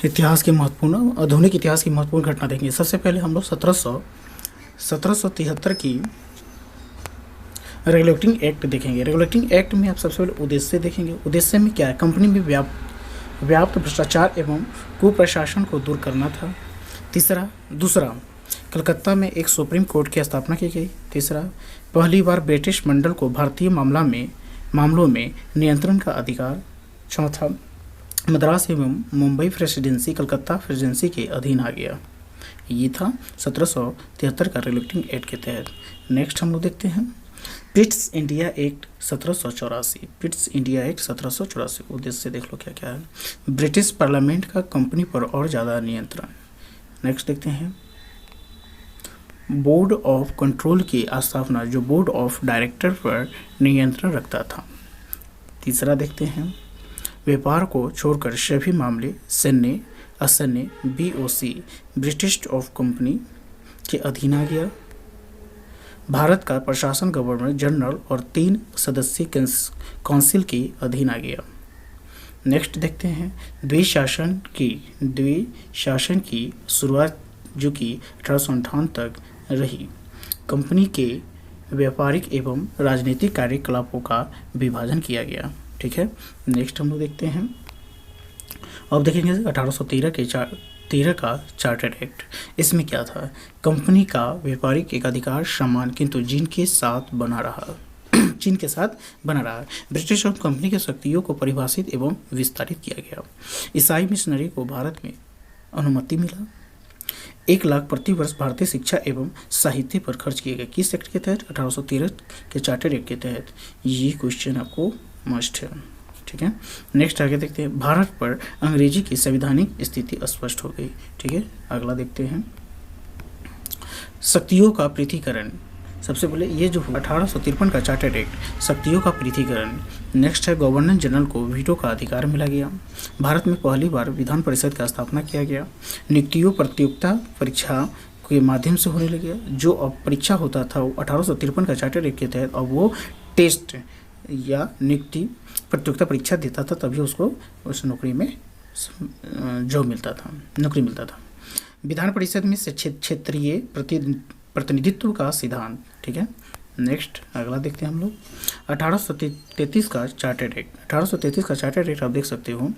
इतिहास के महत्वपूर्ण आधुनिक इतिहास की महत्वपूर्ण घटना देखेंगे। सबसे पहले हम लोग 1773 की रेगुलेटिंग एक्ट देखेंगे। रेगुलेटिंग एक्ट में आप सबसे पहले उद्देश्य देखेंगे। उद्देश्य में क्या है? कंपनी में व्याप्त भ्रष्टाचार एवं कुप्रशासन को दूर करना था। दूसरा, कलकत्ता में एक सुप्रीम कोर्ट की स्थापना की गई। तीसरा, पहली बार ब्रिटिश मंडल को भारतीय मामलों में नियंत्रण का अधिकार। चौथा, मद्रास एवं मुंबई प्रेसिडेंसी कलकत्ता प्रेसिडेंसी के अधीन आ गया। ये था 1773 का रेगुलेटिंग एक्ट के तहत। नेक्स्ट हम लोग देखते हैं Pitt's India act 1784। Pitt's India act 1784 उद्देश्य देख लो क्या क्या है। ब्रिटिश पार्लियामेंट का कंपनी पर और ज़्यादा नियंत्रण। नेक्स्ट देखते हैं बोर्ड ऑफ कंट्रोल की स्थापना, जो बोर्ड ऑफ डायरेक्टर पर नियंत्रण रखता था। तीसरा देखते हैं व्यापार को छोड़कर सभी मामले सैन्य असैन्य BOC ब्रिटिश ऑफ कंपनी के अधीन आ गया। भारत का प्रशासन गवर्नर जनरल और 3 सदस्यीय काउंसिल के अधीन आ गया। नेक्स्ट देखते हैं द्विशासन की शुरुआत जो कि 1858 तक रही। कंपनी के व्यापारिक एवं राजनीतिक कार्यकलापों का विभाजन किया गया। ठीक है, नेक्स्ट हम लोग देखते हैं अब देखेंगे 1813 का चार्टर्ड एक्ट। इसमें क्या था? कंपनी का व्यापारिक एकाधिकार समान किंतु चीन के साथ बना रहा। ब्रिटिश और कंपनी की शक्तियों को परिभाषित एवं विस्तारित किया गया। ईसाई मिशनरी को भारत में अनुमति मिला। 1 लाख प्रति वर्ष भारतीय शिक्षा एवं साहित्य पर खर्च किए गए। किस एक्ट के तहत? 1813 के चार्टर्ड एक्ट के तहत। ये क्वेश्चन आपको मस्ट है। ठीक है, नेक्स्ट आगे देखते हैं भारत पर अंग्रेजी की संवैधानिक स्थिति स्पष्ट हो गई। ठीक है, अगला देखते हैं शक्तियों का पृथकीकरण। सबसे पहले ये जो 1853 का चार्टर्ड एक्ट, शक्तियों का पृथकीकरण। नेक्स्ट है गवर्नर जनरल को वीटो का अधिकार मिला गया। भारत में पहली बार विधान परिषद का स्थापना किया गया। नियुक्तियों प्रतियोगिता परीक्षा के माध्यम से होने लगे। जो अब परीक्षा होता था वो 1853 का चार्टर्ड एक्ट के तहत अब वो टेस्ट या नियुक्ति प्रतियोगिता परीक्षा देता था, तभी उसको उस नौकरी में नौकरी मिलता था। विधान परिषद में क्षेत्रीय प्रतिनिधित्व का सिद्धांत। ठीक है, नेक्स्ट अगला देखते हैं हम लोग 1833 का चार्टर्ड एक्ट। 1833 का चार्टर्ड एक्ट आप देख सकते हो।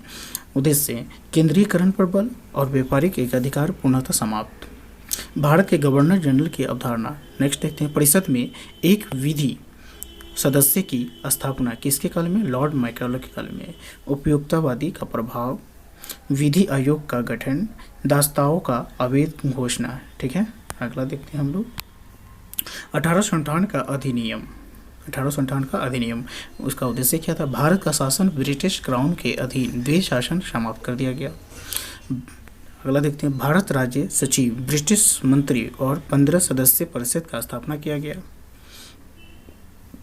उद्देश्य केंद्रीयकरण पर बल और व्यापारिक एकाधिकार पूर्णतः समाप्त। भारत के गवर्नर जनरल की अवधारणा। नेक्स्ट देखते हैं परिषद में एक विधि सदस्य की स्थापना किसके काल में? लॉर्ड मैकाले के काल में। उपयोगितावादी का प्रभाव, विधि आयोग का गठन, दास्ताओं का अवैध घोषणा। ठीक है, अगला देखते हैं हम लोग 1858 का अधिनियम। 1858 का अधिनियम, उसका उद्देश्य क्या था? भारत का शासन ब्रिटिश क्राउन के अधीन द्वैध शासन समाप्त कर दिया गया। अगला देखते हैं भारत राज्य सचिव, ब्रिटिश मंत्री और 15 सदस्य परिषद का स्थापना किया गया।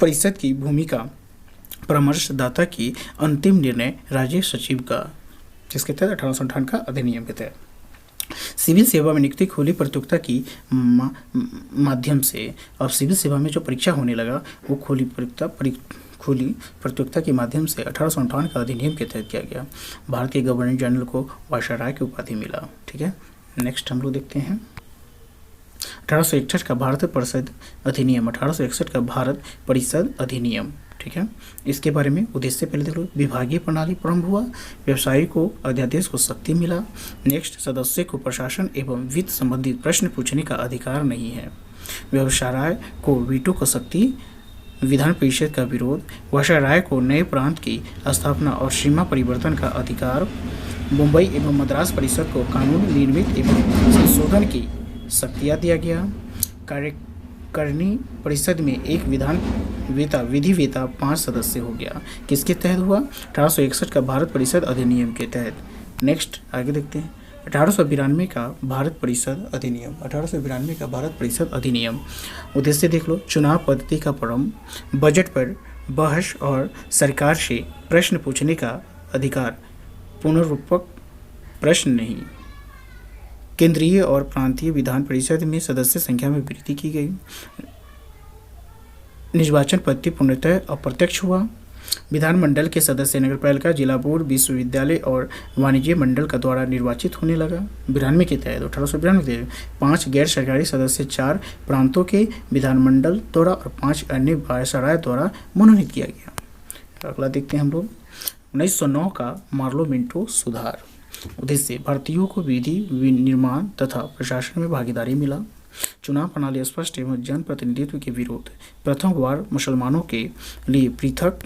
परिषद की भूमिका परामर्शदाता की अंतिम निर्णय राज्य सचिव का, जिसके तहत 1858 का अधिनियम के तहत। सिविल सेवा में नियुक्ति खुली प्रतियोगिता की माध्यम से। अब सिविल सेवा में जो परीक्षा होने लगा वो खुली प्रतियोगिता के माध्यम से 1858 का अधिनियम के तहत किया गया। भारत के गवर्नर जनरल को वायसराय की उपाधि मिला। ठीक है, नेक्स्ट हम लोग देखते हैं 1861 का भारत परिषद अधिनियम। 1861 का भारत परिषद अधिनियम। ठीक है, इसके बारे में उद्देश्य पहले देख लो। विभागीय प्रणाली प्रारंभ हुआ। व्यवसायी को अध्यादेश को शक्ति मिला। नेक्स्ट सदस्य को प्रशासन एवं वित्त संबंधित प्रश्न पूछने का अधिकार नहीं है। व्यवसाय को वीटो को शक्ति। विधान परिषद का विरोध। वायसराय को नए प्रांत की स्थापना और सीमा परिवर्तन का अधिकार। मुंबई एवं मद्रास परिषद को कानून निर्मित एवं संशोधन की शक्तियाँ दिया गया। कार्यकारिणी परिषद में एक विधि वेता 5 सदस्य हो गया। किसके तहत हुआ? 1861 का भारत परिषद अधिनियम के तहत। नेक्स्ट आगे देखते हैं 1892 का भारत परिषद अधिनियम। 1892 का भारत परिषद अधिनियम, उद्देश्य देख लो। चुनाव पद्धति का प्रारंभ, बजट पर बहस और सरकार से प्रश्न पूछने का अधिकार, पुनरुत्पादक प्रश्न नहीं। केंद्रीय और प्रांतीय विधान परिषद में सदस्य संख्या में वृद्धि की गई। निर्वाचन पद्धति पूर्णतः अप्रत्यक्ष हुआ। विधानमंडल के सदस्य नगरपालिका, जिला बोर्ड, विश्वविद्यालय और वाणिज्य मंडल का द्वारा निर्वाचित होने लगा। 92 के तहत 1892 के 5 गैर सरकारी सदस्य 4 प्रांतों के विधानमंडल द्वारा और 5 अन्य वायसराय द्वारा मनोनीत किया गया। अगला देखते हैं हम लोग 1909 का मार्लोमेंटो सुधार। उद्देश्य भारतीयों को विधि निर्माण तथा प्रशासन में भागीदारी मिला। चुनाव प्रणाली स्पष्ट एवं जन प्रतिनिधित्व के विरोध। प्रथम बार मुसलमानों के लिए पृथक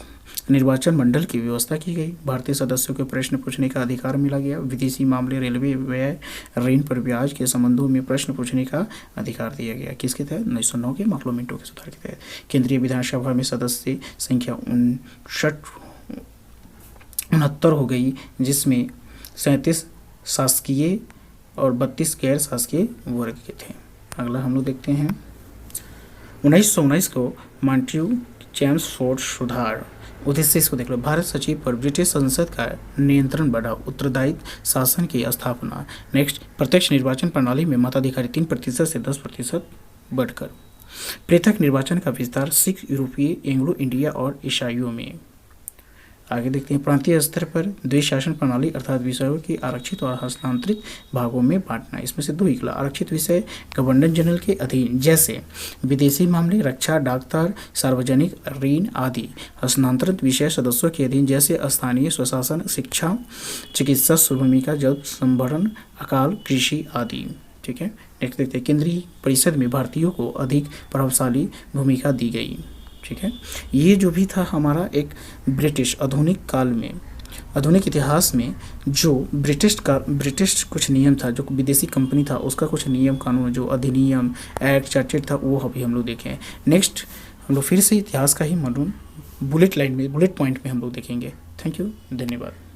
निर्वाचन मंडल की व्यवस्था की गई। भारतीय सदस्यों को प्रश्न पूछने का अधिकार मिला गया। विदेशी मामले, रेलवे व्यय, ऋण पर ब्याज के संबंधों में प्रश्न पूछने का अधिकार दिया गया। किसके तहत? 1909 के मार्लोमेंटो के सुधार के तहत। केंद्रीय विधानसभा में सदस्य संख्या 69 हो गई, जिसमें 37 शासकीय और 32 गैर शासकीय वर्ग के थे। अगला हम लोग देखते हैं 1919 को मॉन्टेग्यू चेम्सफोर्ड सुधार। उद्देश्य इसको देख लो। भारत सचिव पर ब्रिटिश संसद का नियंत्रण बढ़ा। उत्तरदायित्व शासन की स्थापना। नेक्स्ट, प्रत्यक्ष निर्वाचन प्रणाली में मताधिकारी 3% से 10% बढ़कर। पृथक निर्वाचन का विस्तार सिख, यूरोपीय, एंग्लो इंडिया और ईसाइयों में। आगे देखते हैं प्रांतीय स्तर पर द्विशासन प्रणाली अर्थात विषयों की आरक्षित और हस्तांतरित भागों में बांटना। इसमें से 2 निकला। आरक्षित विषय गवर्नर जनरल के अधीन, जैसे विदेशी मामले, रक्षा, डाकतार, सार्वजनिक ऋण आदि। हस्तांतरित विषय सदस्यों के अधीन, जैसे स्थानीय स्वशासन, शिक्षा, चिकित्सा, भूमिका, जल संभरण, अकाल, कृषि आदि। ठीक है। नेक्स्ट देखते हैं केंद्रीय परिषद में भारतीयों को अधिक प्रभावशाली भूमिका दी गई। ठीक है। ये जो भी था हमारा एक ब्रिटिश आधुनिक काल में, आधुनिक इतिहास में जो ब्रिटिश कुछ नियम था, जो विदेशी कंपनी था उसका कुछ नियम कानून, जो अधिनियम, एक्ट, चार्टेड था, वो अभी हम लोग देखें। नेक्स्ट हम लोग फिर से इतिहास का ही मालूम बुलेट पॉइंट में हम लोग देखेंगे। थैंक यू, धन्यवाद।